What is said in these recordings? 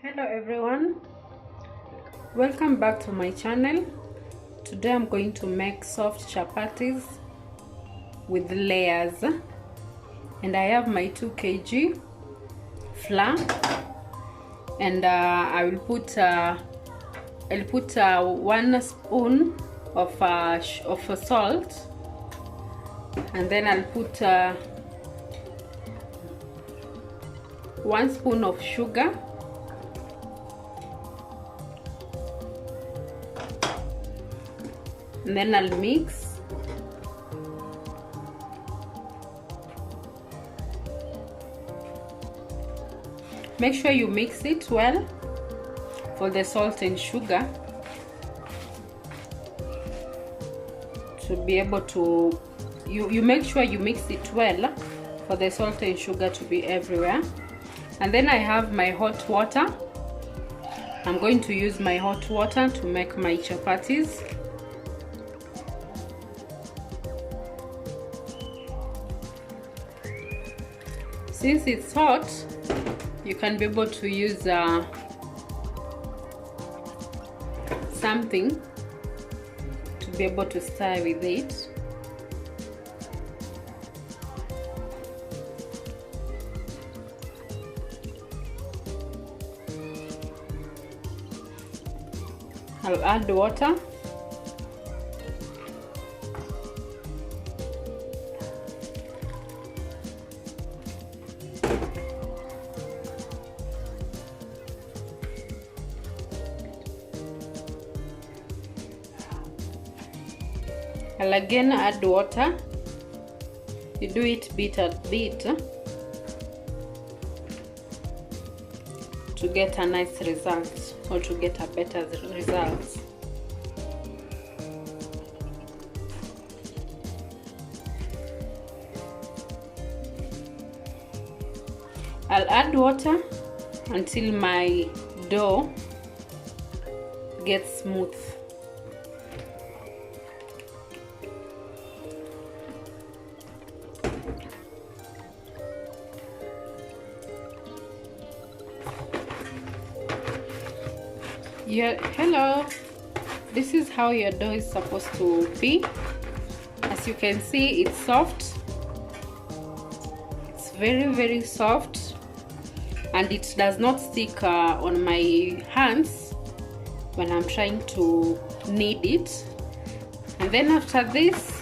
Hello everyone, welcome back to my channel. Today I'm going to make soft chapatis with layers, and I have my 2 kg flour, and I will put I'll put 1 spoon of salt, and then I'll put 1 spoon of sugar, and then I'll mix. Make sure you mix it well for the salt and sugar to be able to, you make sure you mix it well for the salt and sugar to be everywhere. And then I have my hot water. I'm going to use my hot water to make my chapatis. Since it's hot, you can be able to use something to be able to stir with it. I'll add water. I'll again add water. You do it bit at bit to get a nice result, or to get a better result. I'll add water until my dough gets smooth. Hello, this is how your dough is supposed to be. As you can see, it's soft. It's very soft, and it does not stick on my hands when I'm trying to knead it. And then after this,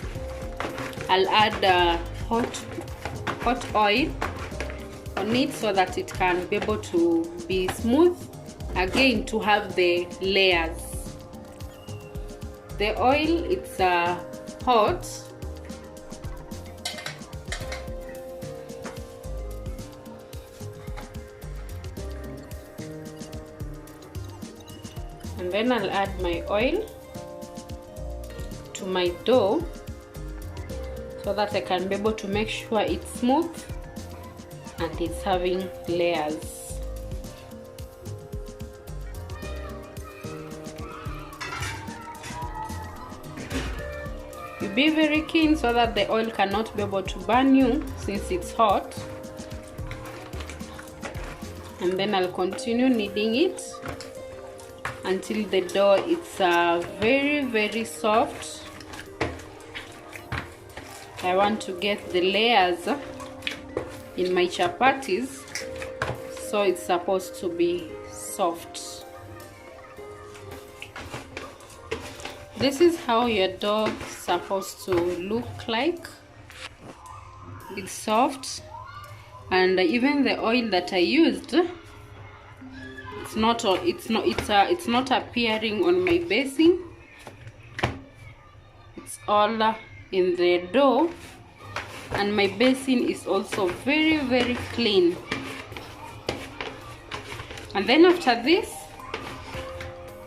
I'll add hot oil on it so that it can be able to be smooth. Again, to have the layers. The oil, it's hot. And then I'll add my oil to my dough so that I can be able to make sure it's smooth and it's having layers. You be very keen so that the oil cannot be able to burn you since it's hot. And then I'll continue kneading it until the dough is very soft. I want to get the layers in my chapatis, so it's supposed to be soft. This is how your dough is supposed to look like. It's soft, and even the oil that I used, it's not appearing on my basin. It's all in the dough, and my basin is also very clean. And then after this,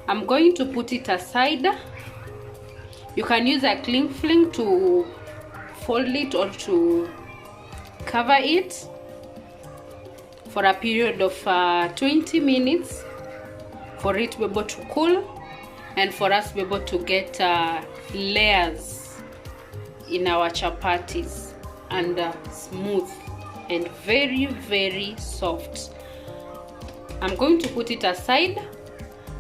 I'm going to put it aside. You can use a cling film to fold it or to cover it for a period of 20 minutes for it to be able to cool and for us to be able to get layers in our chapatis, and smooth and very soft. I'm going to put it aside.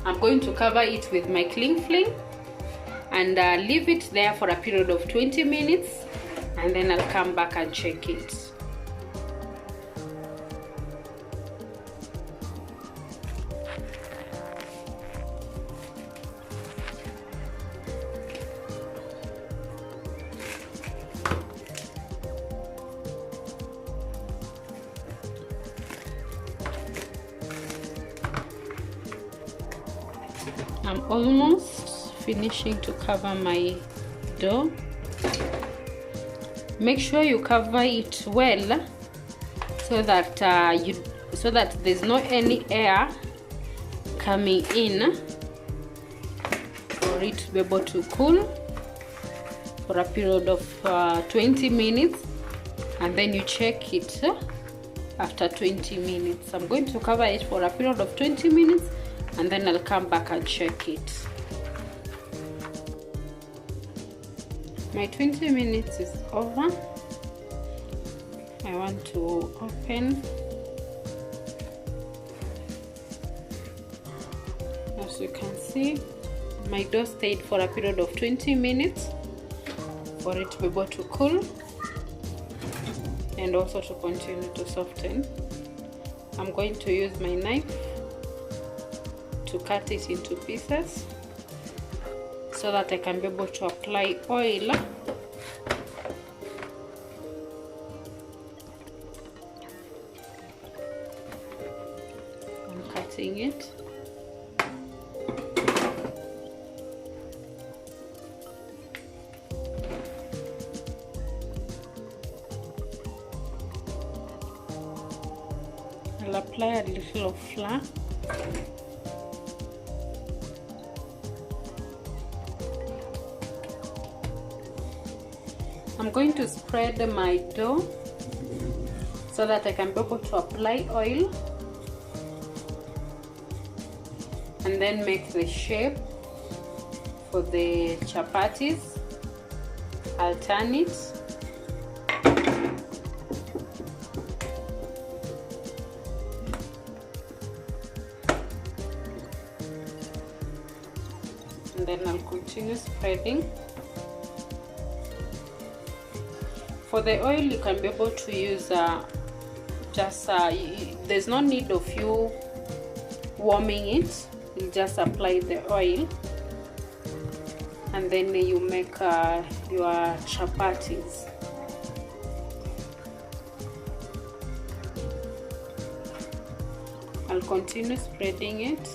I'm going to cover it with my cling film and leave it there for a period of 20 minutes, and then I'll come back and check it. I'm almost finishing to cover my dough. Make sure you cover it well so that there's no any air coming in, for it to be able to cool for a period of 20 minutes, and then you check it after 20 minutes. I'm going to cover it for a period of 20 minutes, and then I'll come back and check it. My 20 minutes is over. I want to open. As you can see, my dough stayed for a period of 20 minutes for it to be able to cool and also to continue to soften. I'm going to use my knife to cut it into pieces so that I can be able to apply oil. I'm cutting it. I'll apply a little of flour. I'm going to spread my dough so that I can be able to apply oil and then make the shape for the chapatis. I'll turn it. And then I'll continue spreading. For the oil, you can be able to use there's no need of you warming it. You just apply the oil and then you make your chapatis. I'll continue spreading it.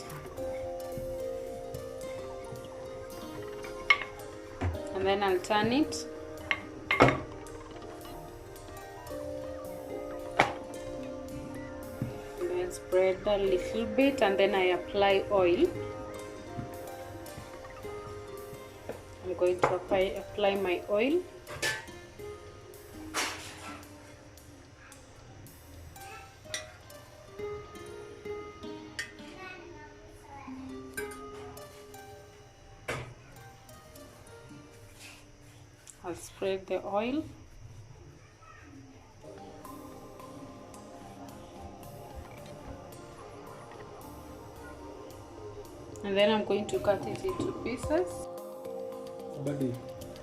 And then I'll turn it. Spread a little bit and then I apply oil. I'm going to apply my oil. I'll spread the oil. And then I'm going to cut it into pieces.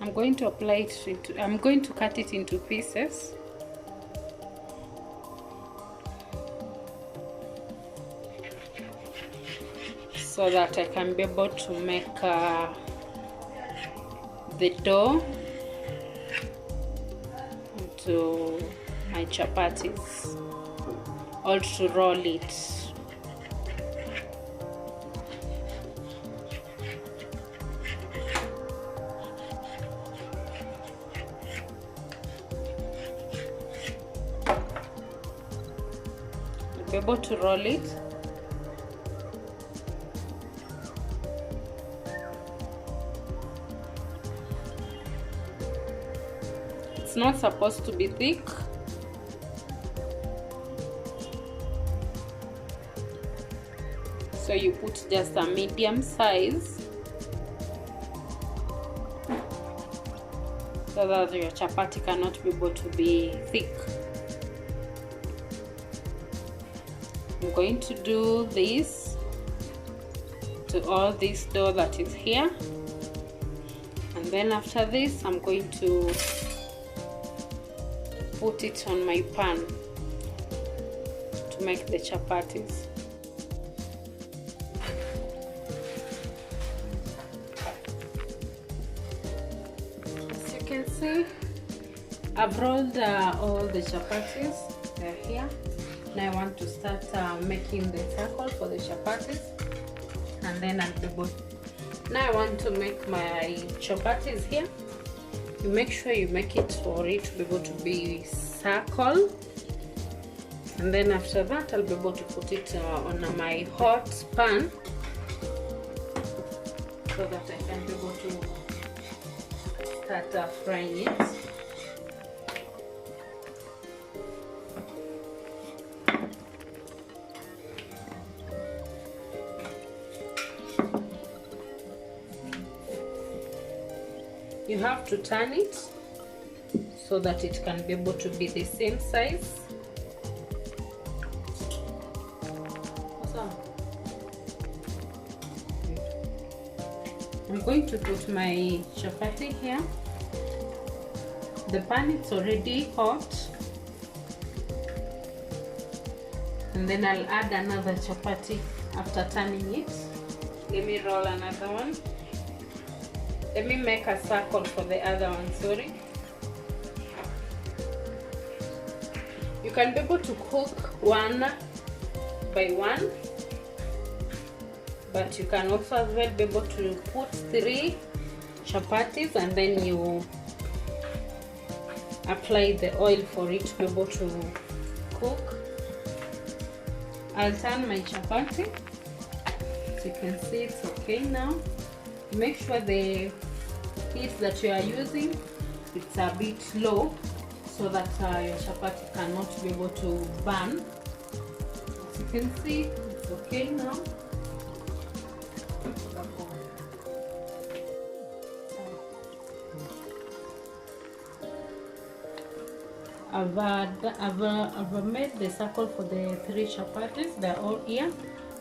I'm going to cut it into pieces. So that I can be able to make the dough into my chapatis, or to roll it. Be able to roll it. It's not supposed to be thick. So you put just a medium size so that your chapati cannot be able to be thick. I'm going to do this to all this dough that is here, and then after this I'm going to put it on my pan to make the chapatis. As you can see, I've rolled all the chapatis. They're here. Now I want to start making the circle for the chapatis, and then I'll be able. Now I want to make my chapatis here. You make sure you make it for it to be able to be circle, and then after that I'll be able to put it on my hot pan so that I can be able to start frying it. You have to turn it so that it can be able to be the same size. I'm going to put my chapati here. The pan is already hot, and then I'll add another chapati after turning it. Let me roll another one. Let me make a circle for the other one, sorry. You can be able to cook one by one, but you can also as well be able to put 3 chapatis and then you apply the oil for it to be able to cook. I'll turn my chapati. As you can see, it's okay now. Make sure the heat that you are using, it's a bit low so that your chapati cannot be able to burn. As you can see, it's okay now. I've made the circle for the 3 chapatis. They're all here.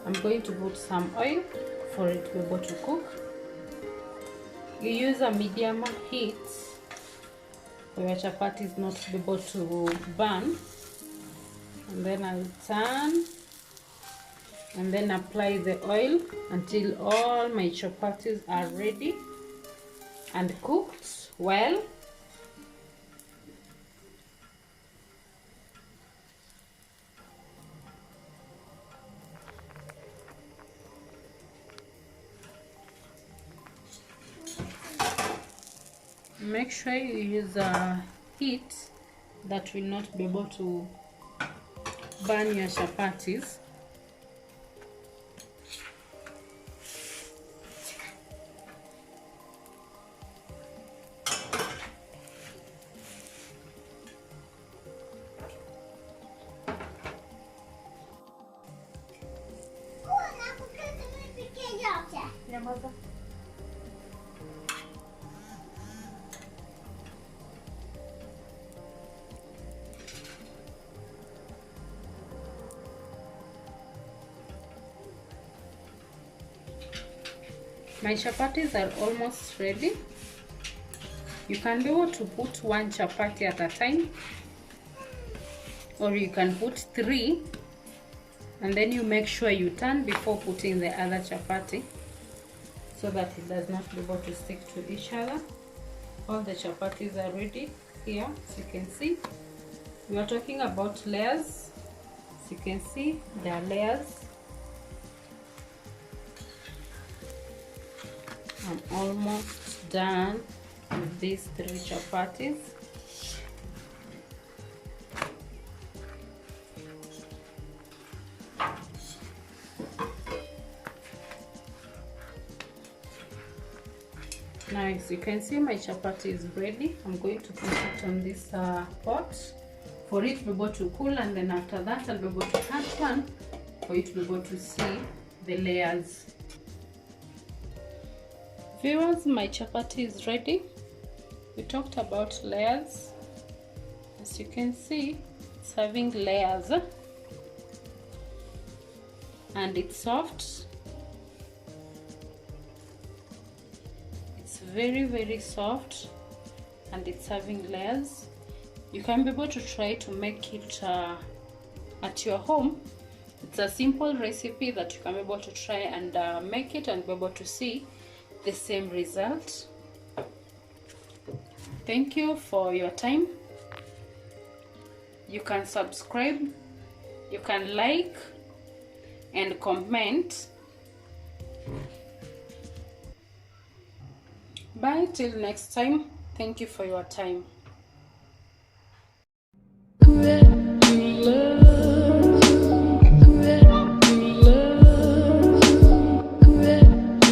I'm going to put some oil for it to be able to cook. You use a medium heat for your chapatis not to be able to burn. And then I'll turn and then apply the oil until all my chapatis are ready and cooked well. Make sure you use a heat that will not be able to burn your chapatis. My chapatis are almost ready. You can be able to put 1 chapati at a time, or you can put 3, and then you make sure you turn before putting the other chapati so that it does not be able to stick to each other. All the chapatis are ready here, as you can see. We are talking about layers. As you can see, there are layers. I'm almost done with these 3 chapatis. Now, as you can see, my chapati is ready. I'm going to put it on this pot for it to be able to cool, and then after that I'll be able to cut one for you to be able to see the layers. Viewers, my chapati is ready. We talked about layers. As you can see, it's having layers. and it's soft. It's very soft, and it's having layers. You can be able to try to make it at your home. It's a simple recipe that you can be able to try and make it and be able to see the same result. Thank you for your time. You can subscribe, you can like and comment. Bye till next time. Thank you for your time.